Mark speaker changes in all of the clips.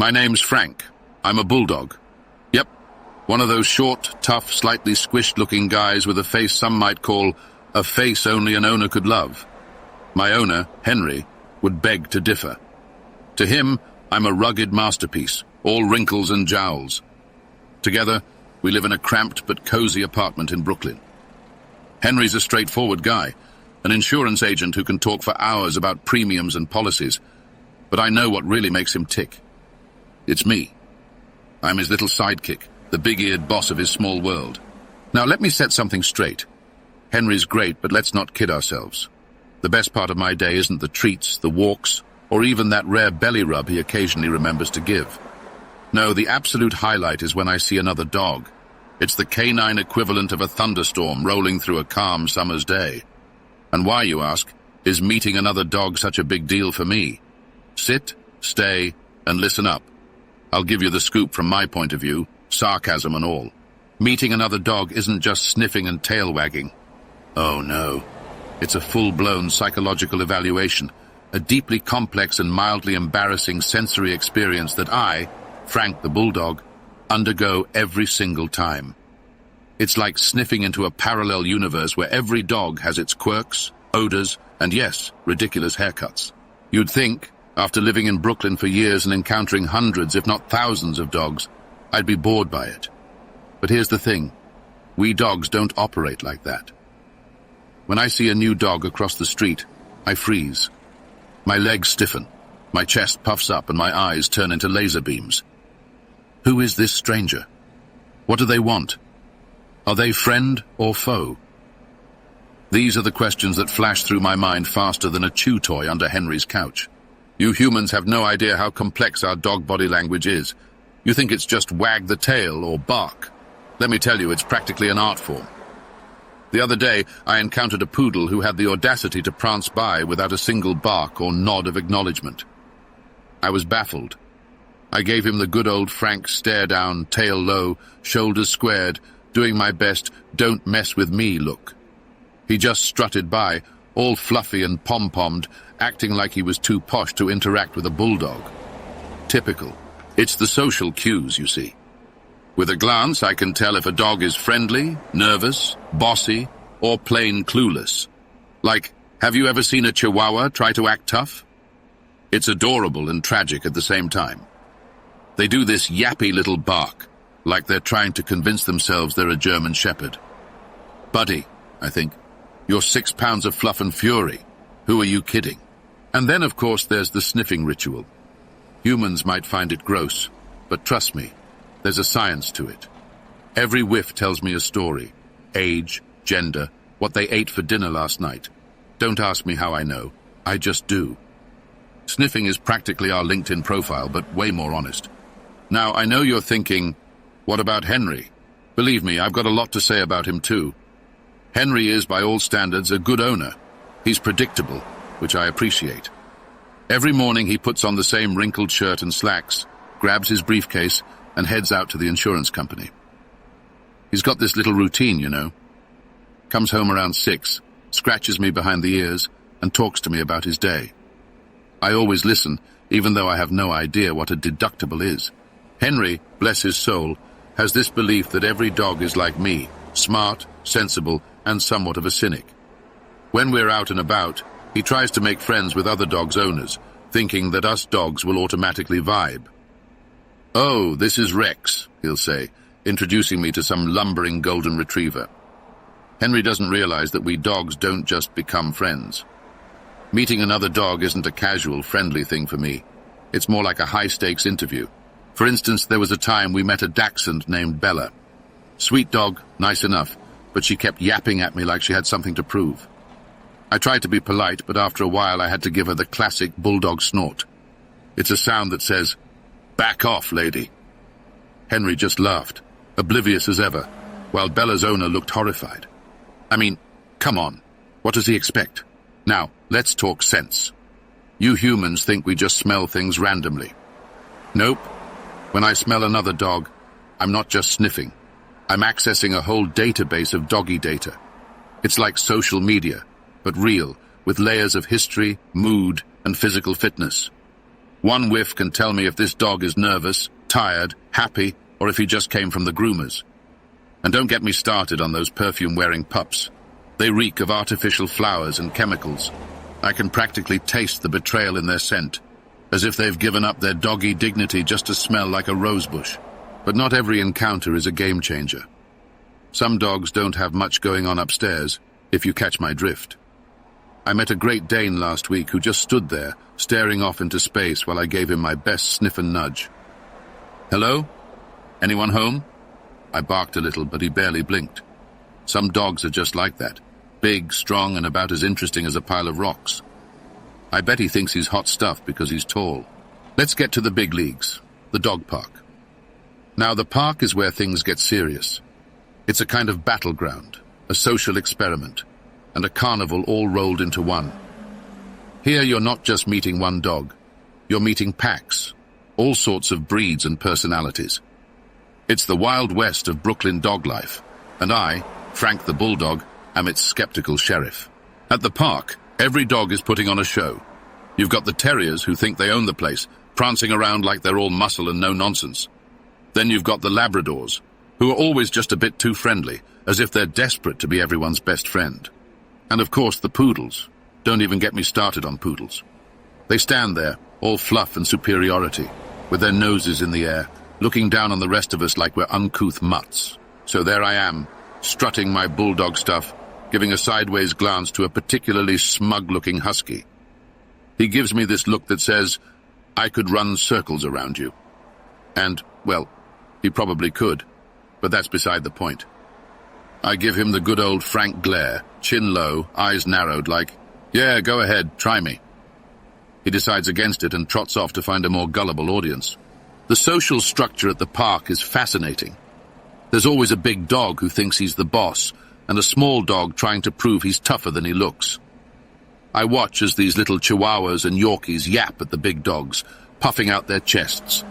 Speaker 1: My name's Frank. I'm a Bulldog. Yep, one of those short, tough, slightly squished-looking guys with a face some might call a face only an owner could love. My owner, Henry, would beg to differ. To him, I'm a rugged masterpiece, all wrinkles and jowls. Together, we live in a cramped but cozy apartment in Brooklyn. Henry's a straightforward guy, an insurance agent who can talk for hours about premiums and policies, but I know what really makes him tick. It's me. I'm his little sidekick, the big-eared boss of his small world. Now let me set something straight. Henry's great, but let's not kid ourselves. The best part of my day isn't the treats, the walks, or even that rare belly rub he occasionally remembers to give. No, the absolute highlight is when I see another dog. It's the canine equivalent of a thunderstorm rolling through a calm summer's day. And why, you ask, is meeting another dog such a big deal for me? Sit, stay, and listen up. I'll give you the scoop from my point of view, sarcasm and all. Meeting another dog isn't just sniffing and tail wagging. Oh no. It's a full-blown psychological evaluation, a deeply complex and mildly embarrassing sensory experience that I, Frank the Bulldog, undergo every single time. It's like sniffing into a parallel universe where every dog has its quirks, odors, and yes, ridiculous haircuts. You'd think, after living in Brooklyn for years and encountering hundreds, if not thousands of dogs, I'd be bored by it. But here's the thing. We dogs don't operate like that. When I see a new dog across the street, I freeze. My legs stiffen, my chest puffs up, and my eyes turn into laser beams. Who is this stranger? What do they want? Are they friend or foe? These are the questions that flash through my mind faster than a chew toy under Henry's couch. You humans have no idea how complex our dog body language is. You think it's just wag the tail or bark. Let me tell you, it's practically an art form. The other day, I encountered a poodle who had the audacity to prance by without a single bark or nod of acknowledgement. I was baffled. I gave him the good old Frank stare down, tail low, shoulders squared, doing my best, don't mess with me look. He just strutted by, all fluffy and pom-pommed, acting like he was too posh to interact with a bulldog. Typical. It's the social cues, you see. With a glance, I can tell if a dog is friendly, nervous, bossy, or plain clueless. Like, have you ever seen a Chihuahua try to act tough? It's adorable and tragic at the same time. They do this yappy little bark, like they're trying to convince themselves they're a German Shepherd. Buddy, I think, you're 6 pounds of fluff and fury. Who are you kidding? And then, of course, there's the sniffing ritual. Humans might find it gross, but trust me, there's a science to it. Every whiff tells me a story. Age, gender, what they ate for dinner last night. Don't ask me how I know. I just do. Sniffing is practically our LinkedIn profile, but way more honest. Now, I know you're thinking, what about Henry? Believe me, I've got a lot to say about him too. Henry is, by all standards, a good owner. He's predictable, which I appreciate. Every morning he puts on the same wrinkled shirt and slacks, grabs his briefcase, and heads out to the insurance company. He's got this little routine, you know. Comes home around 6, scratches me behind the ears, and talks to me about his day. I always listen, even though I have no idea what a deductible is. Henry, bless his soul, has this belief that every dog is like me, smart, sensible, and somewhat of a cynic. When we're out and about, he tries to make friends with other dogs' owners, thinking that us dogs will automatically vibe. "Oh, this is Rex," he'll say, introducing me to some lumbering golden retriever. Henry doesn't realize that we dogs don't just become friends. Meeting another dog isn't a casual, friendly thing for me. It's more like a high-stakes interview. For instance, there was a time we met a dachshund named Bella. Sweet dog, nice enough, but she kept yapping at me like she had something to prove. I tried to be polite, but after a while I had to give her the classic bulldog snort. It's a sound that says, "Back off, lady." Henry just laughed, oblivious as ever, while Bella's owner looked horrified. I mean, come on, what does he expect? Now, let's talk sense. You humans think we just smell things randomly. Nope. When I smell another dog, I'm not just sniffing. I'm accessing a whole database of doggy data. It's like social media, but real, with layers of history, mood, and physical fitness. One whiff can tell me if this dog is nervous, tired, happy, or if he just came from the groomers. And don't get me started on those perfume-wearing pups. They reek of artificial flowers and chemicals. I can practically taste the betrayal in their scent, as if they've given up their doggy dignity just to smell like a rosebush. But not every encounter is a game changer. Some dogs don't have much going on upstairs, if you catch my drift. I met a Great Dane last week who just stood there, staring off into space while I gave him my best sniff and nudge. "Hello? Anyone home?" I barked a little, but he barely blinked. Some dogs are just like that. Big, strong, and about as interesting as a pile of rocks. I bet he thinks he's hot stuff because he's tall. Let's get to the big leagues, the dog park. Now, the park is where things get serious. It's a kind of battleground, a social experiment, and a carnival all rolled into one. Here you're not just meeting one dog, you're meeting packs, all sorts of breeds and personalities. It's the Wild West of Brooklyn dog life, and I, Frank the Bulldog, am its skeptical sheriff. At the park, every dog is putting on a show. You've got the terriers who think they own the place, prancing around like they're all muscle and no nonsense. Then you've got the Labradors, who are always just a bit too friendly, as if they're desperate to be everyone's best friend. And of course the poodles. Don't even get me started on poodles. They stand there, all fluff and superiority, with their noses in the air, looking down on the rest of us like we're uncouth mutts. So there I am, strutting my bulldog stuff, giving a sideways glance to a particularly smug-looking husky. He gives me this look that says, "I could run circles around you." And, well, he probably could, but that's beside the point. I give him the good old Frank glare, chin low, eyes narrowed, like, "Yeah, go ahead, try me." He decides against it and trots off to find a more gullible audience. The social structure at the park is fascinating. There's always a big dog who thinks he's the boss, and a small dog trying to prove he's tougher than he looks. I watch as these little Chihuahuas and Yorkies yap at the big dogs, puffing out their chests.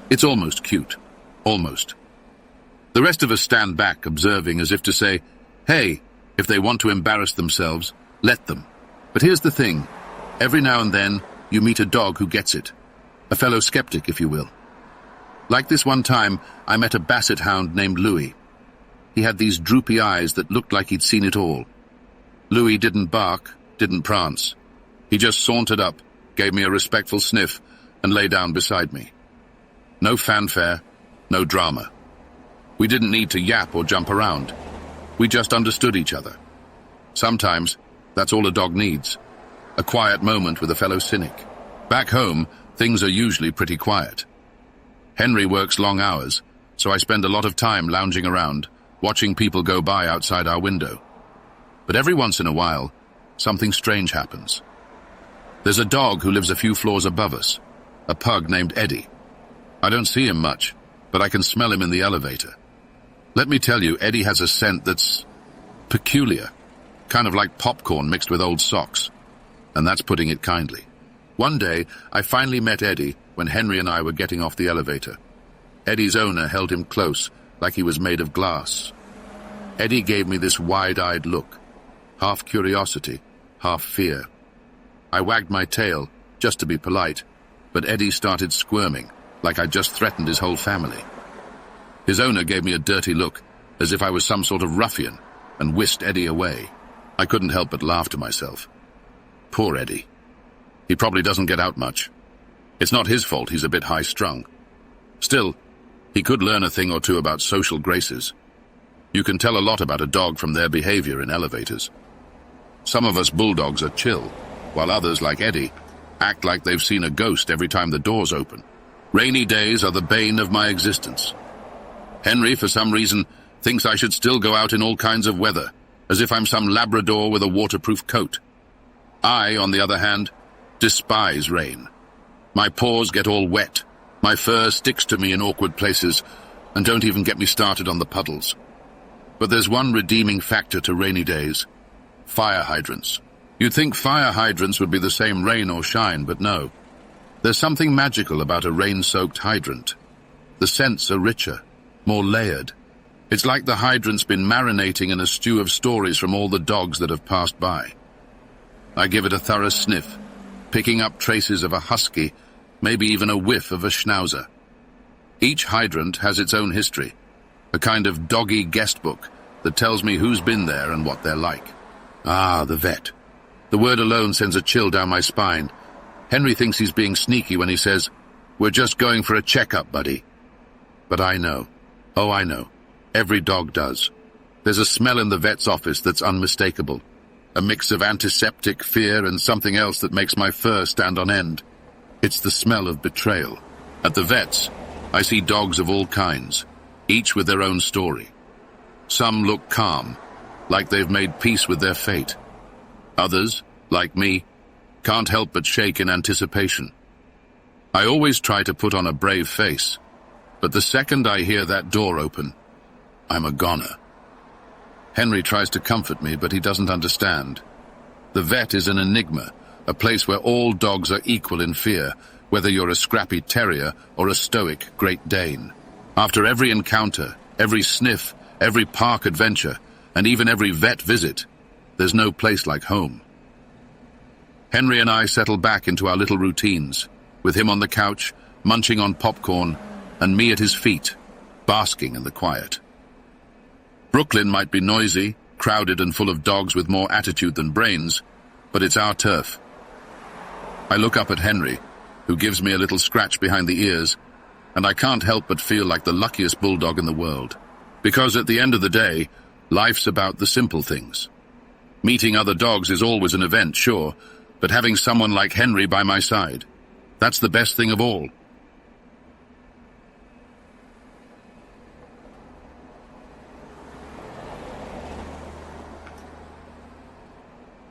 Speaker 1: It's almost cute. Almost. The rest of us stand back, observing as if to say, hey, if they want to embarrass themselves, let them. But here's the thing. Every now and then, you meet a dog who gets it. A fellow skeptic, if you will. Like this one time, I met a basset hound named Louis. He had these droopy eyes that looked like he'd seen it all. Louis didn't bark, didn't prance. He just sauntered up, gave me a respectful sniff, and lay down beside me. No fanfare, no drama. We didn't need to yap or jump around. We just understood each other. Sometimes, that's all a dog needs. A quiet moment with a fellow cynic. Back home, things are usually pretty quiet. Henry works long hours, so I spend a lot of time lounging around, watching people go by outside our window. But every once in a while, something strange happens. There's a dog who lives a few floors above us, a pug named Eddie. I don't see him much, but I can smell him in the elevator. Let me tell you, Eddie has a scent that's peculiar, kind of like popcorn mixed with old socks, and that's putting it kindly. One day, I finally met Eddie when Henry and I were getting off the elevator. Eddie's owner held him close, like he was made of glass. Eddie gave me this wide-eyed look, half curiosity, half fear. I wagged my tail, just to be polite, but Eddie started squirming, like I'd just threatened his whole family. His owner gave me a dirty look, as if I was some sort of ruffian, and whisked Eddie away. I couldn't help but laugh to myself. Poor Eddie. He probably doesn't get out much. It's not his fault he's a bit high-strung. Still, he could learn a thing or two about social graces. You can tell a lot about a dog from their behavior in elevators. Some of us bulldogs are chill, while others, like Eddie, act like they've seen a ghost every time the doors open. Rainy days are the bane of my existence. Henry, for some reason, thinks I should still go out in all kinds of weather, as if I'm some Labrador with a waterproof coat. I, on the other hand, despise rain. My paws get all wet, my fur sticks to me in awkward places, and don't even get me started on the puddles. But there's one redeeming factor to rainy days. Fire hydrants. You'd think fire hydrants would be the same rain or shine, but no. There's something magical about a rain-soaked hydrant. The scents are richer, more layered. It's like the hydrant's been marinating in a stew of stories from all the dogs that have passed by. I give it a thorough sniff, picking up traces of a husky maybe even a whiff of a schnauzer. Each hydrant has its own history, a kind of doggy guest book that tells me who's been there and what they're like. Ah, the vet. The word alone sends a chill down my spine. Henry thinks he's being sneaky when he says, "We're just going for a checkup, buddy." But I know. Oh, I know. Every dog does. There's a smell in the vet's office that's unmistakable. A mix of antiseptic, fear, and something else that makes my fur stand on end. It's the smell of betrayal. At the vet's, I see dogs of all kinds, each with their own story. Some look calm, like they've made peace with their fate. Others, like me, can't help but shake in anticipation. I always try to put on a brave face, but the second I hear that door open, I'm a goner. Henry tries to comfort me, but he doesn't understand. The vet is an enigma, a place where all dogs are equal in fear, whether you're a scrappy terrier or a stoic Great Dane. After every encounter, every sniff, every park adventure, and even every vet visit, there's no place like home. Henry and I settle back into our little routines, with him on the couch, munching on popcorn, and me at his feet, basking in the quiet. Brooklyn might be noisy, crowded and full of dogs with more attitude than brains, but it's our turf. I look up at Henry, who gives me a little scratch behind the ears, and I can't help but feel like the luckiest bulldog in the world. Because at the end of the day, life's about the simple things. Meeting other dogs is always an event, sure, but having someone like Henry by my side, that's the best thing of all.